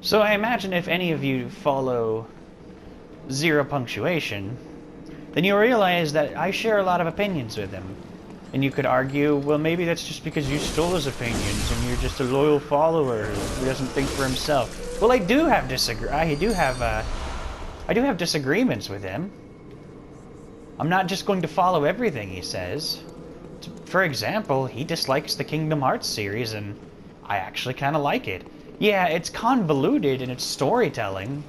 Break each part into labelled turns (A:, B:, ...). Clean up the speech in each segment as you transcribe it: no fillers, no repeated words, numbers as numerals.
A: So I imagine if any of you follow Zero Punctuation, then you'll realize that I share a lot of opinions with him. And you could argue, well, maybe that's just because you stole his opinions and you're just a loyal follower who doesn't think for himself. Well, I do have disagreements with him. I'm not just going to follow everything he says. For example, he dislikes the Kingdom Hearts series, and I actually kind of like it. Yeah, it's convoluted in its storytelling.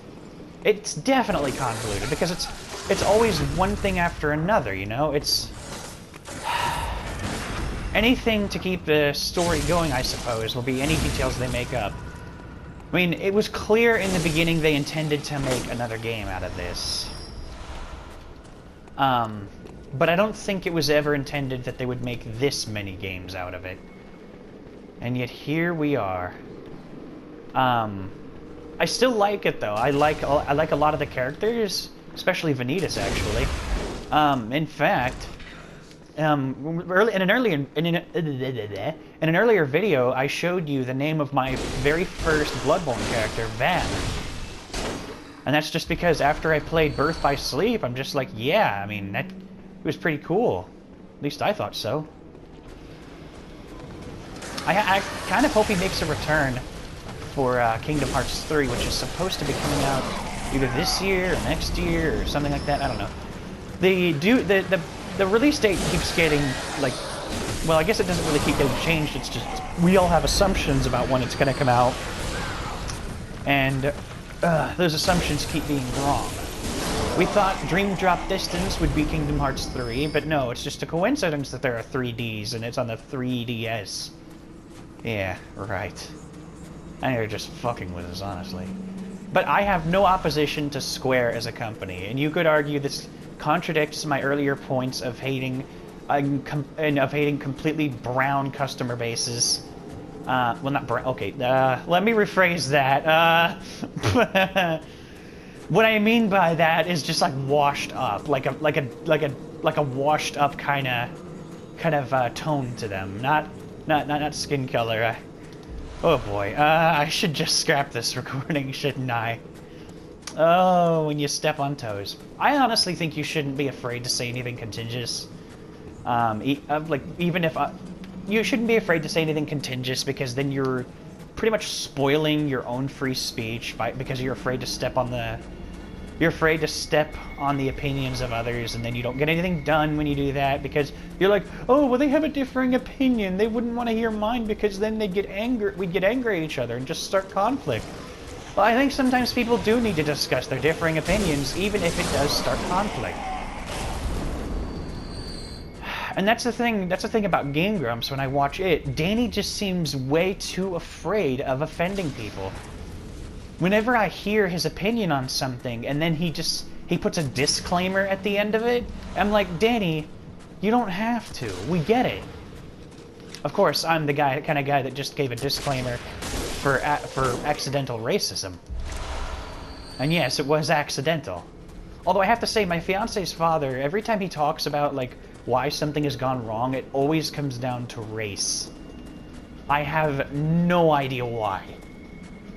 A: It's definitely convoluted because it's always one thing after another, you know? It's anything to keep the story going, I suppose, will be any details they make up. I mean, it was clear in the beginning they intended to make another game out of this. But I don't think it was ever intended that they would make this many games out of it. And yet here we are. I still like it though. I like a lot of the characters, especially Vanitas actually. In fact, in an earlier video, I showed you the name of my very first Bloodborne character, Van. And that's just because after I played Birth by Sleep, I'm just like, yeah, I mean, it was pretty cool. At least I thought so. I kind of hope he makes a return for Kingdom Hearts 3, which is supposed to be coming out either this year or next year or something like that. I don't know. The release date keeps getting, like, well, I guess it doesn't really keep getting changed. It's just we all have assumptions about when it's going to come out, and those assumptions keep being wrong. We thought Dream Drop Distance would be Kingdom Hearts 3, but no, it's just a coincidence that there are 3Ds and it's on the 3DS. Yeah, right. And they're just fucking with us, honestly. But I have no opposition to Square as a company, and you could argue this contradicts my earlier points of hating completely brown customer bases. Well, not brown. Okay, let me rephrase that. What I mean by that is just like washed up, like a washed up kind of tone to them, not skin color. Oh boy, I should just scrap this recording, shouldn't I? Oh, when you step on toes. I honestly think you shouldn't be afraid to say anything contentious. Even if you shouldn't be afraid to say anything contentious, because then you're pretty much spoiling your own free speech because you're afraid to step on the opinions of others, and then you don't get anything done when you do that because you're like, oh, well, they have a differing opinion. They wouldn't want to hear mine because then we'd get angry at each other and just start conflict. Well, I think sometimes people do need to discuss their differing opinions, even if it does start conflict. And that's the thing about Game Grumps when I watch it. Danny just seems way too afraid of offending people. Whenever I hear his opinion on something and then he puts a disclaimer at the end of it, I'm like, Danny, you don't have to. We get it. Of course, I'm the kind of guy that just gave a disclaimer for accidental racism. And yes, it was accidental. Although I have to say, my fiance's father, every time he talks about like why something has gone wrong, it always comes down to race. I have no idea why.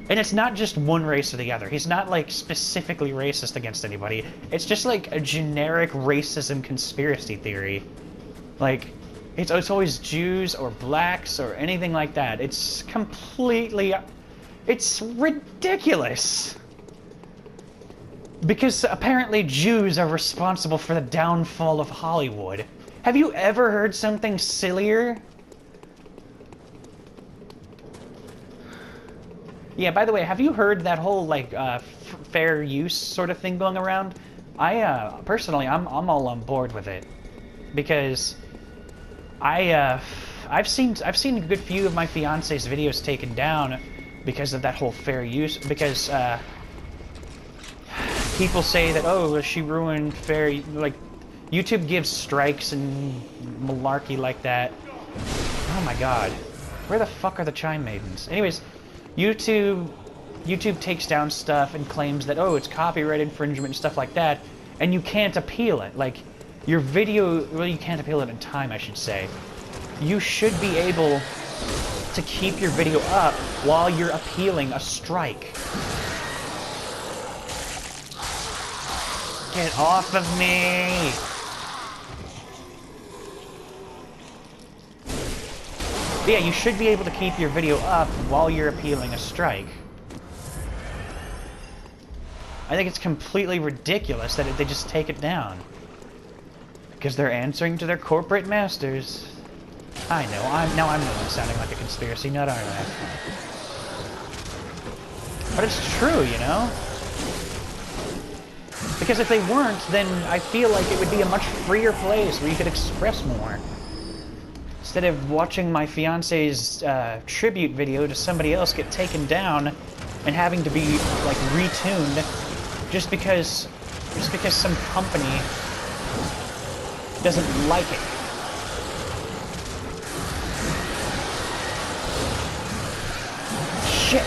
A: And it's not just one race or the other. He's not, like, specifically racist against anybody. It's just, like, a generic racism conspiracy theory. Like, it's always Jews or blacks or anything like that. It's completely... It's ridiculous! Because apparently Jews are responsible for the downfall of Hollywood. Have you ever heard something sillier? Yeah, by the way, have you heard that whole, like, fair use sort of thing going around? Personally, I'm all on board with it. Because I've seen a good few of my fiance's videos taken down because of that whole fair use, because, people say that, oh, she ruined fair, like, YouTube gives strikes and malarkey like that. Oh my god. Where the fuck are the Chime Maidens? Anyways, YouTube takes down stuff and claims that, oh, it's copyright infringement and stuff like that, and you can't appeal it. Like, your video, well, you can't appeal it in time, I should say. You should be able to keep your video up while you're appealing a strike. Get off of me! But yeah, you should be able to keep your video up while you're appealing a strike. I think it's completely ridiculous that they just take it down. Because they're answering to their corporate masters. I know, I'm the one sounding like a conspiracy nut, aren't I? But it's true, you know? Because if they weren't, then I feel like it would be a much freer place where you could express more. Instead of watching my fiance's tribute video to somebody else get taken down and having to be, like, retuned just because some company doesn't like it. Shit!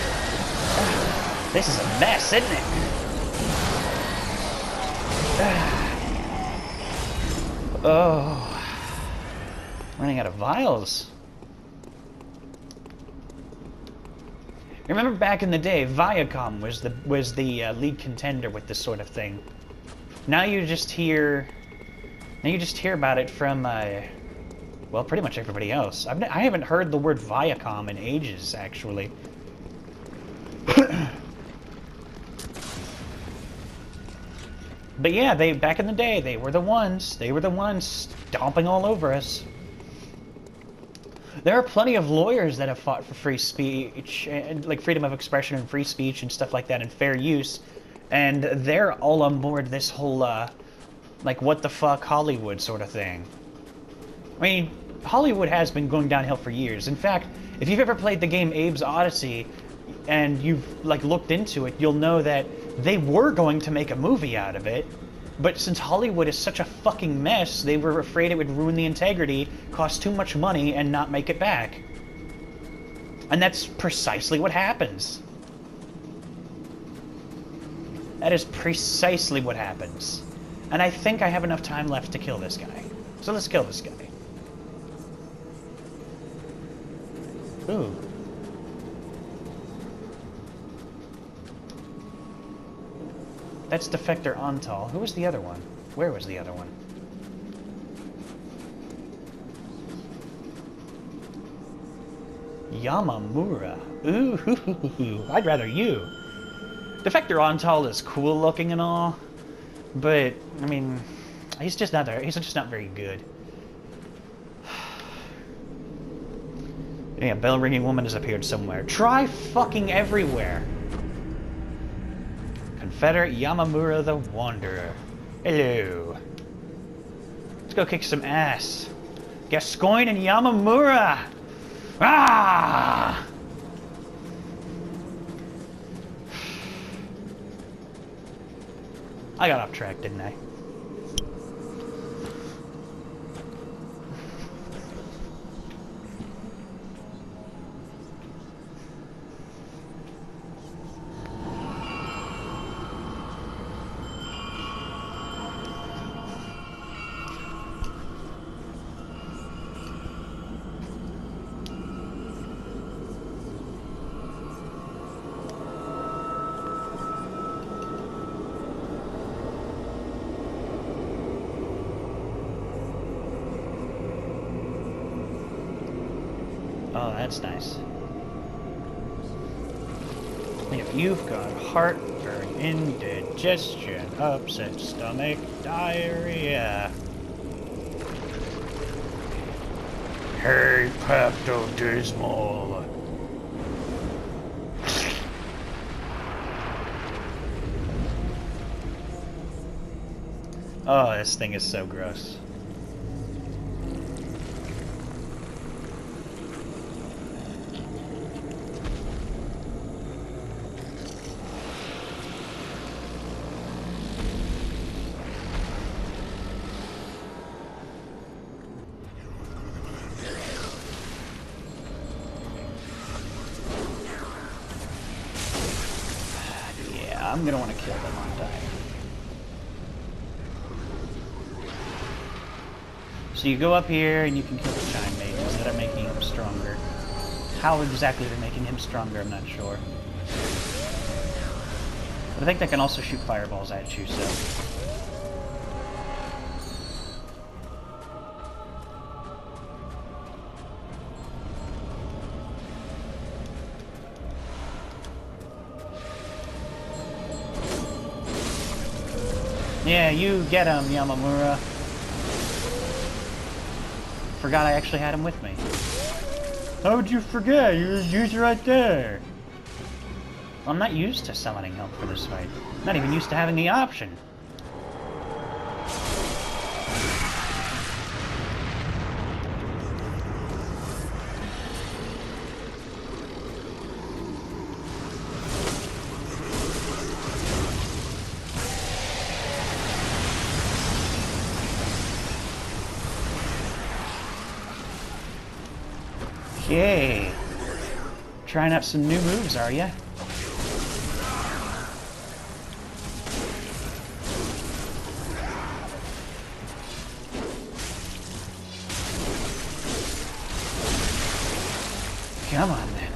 A: This is a mess, isn't it? Oh. Running out of vials. Remember back in the day, Viacom was the lead contender with this sort of thing. Now you just hear about it from well, pretty much everybody else. I haven't heard the word Viacom in ages, actually. But yeah, back in the day, they were the ones stomping all over us. There are plenty of lawyers that have fought for free speech, like freedom of expression and free speech and stuff like that, and fair use, and they're all on board this whole, like, what the fuck Hollywood sort of thing. I mean, Hollywood has been going downhill for years. In fact, if you've ever played the game Abe's Odyssey, and you've, like, looked into it, you'll know that they were going to make a movie out of it, but since Hollywood is such a fucking mess, they were afraid it would ruin the integrity, cost too much money, and not make it back. And that's precisely what happens. That is precisely what happens. And I think I have enough time left to kill this guy. So let's kill this guy. Ooh. That's Defector Antal. Who was the other one? Where was the other one? Yamamura. Ooh, I'd rather you. Defector Antal is cool looking and all, but I mean, he's just not very good. Yeah, bell ringing woman has appeared somewhere. Try fucking everywhere. Confederate Yamamura the Wanderer. Hello. Let's go kick some ass. Gascoigne and Yamamura! Ah! I got off track, didn't I? Oh, that's nice. If you've got heartburn, indigestion, upset stomach, diarrhea. Hey, pepto dismal. Oh, this thing is so gross. I'm gonna want to kill them, aren't I? So you go up here and you can kill the Chime Mages that are making them stronger. How exactly they're making him stronger, I'm not sure. But I think they can also shoot fireballs at you, so... Yeah, you get him, Yamamura. Forgot I actually had him with me. How would you forget? You're right there. I'm not used to summoning help for this fight. Not even used to having the option. Okay. Trying out some new moves, are ya? Come on, then.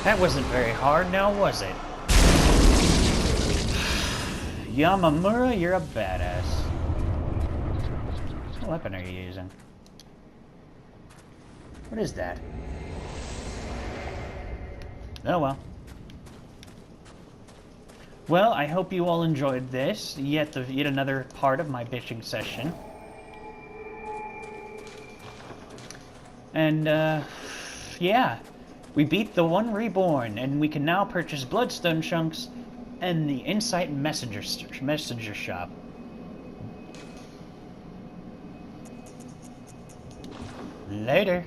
A: That wasn't very hard, now was it? Yamamura, you're a badass. What weapon are you using? What is that? Oh well. Well, I hope you all enjoyed this. Yet another part of my bitching session. And, yeah. We beat the one Reborn, and we can now purchase Bloodstone Chunks and the Insight Messenger Shop. Later.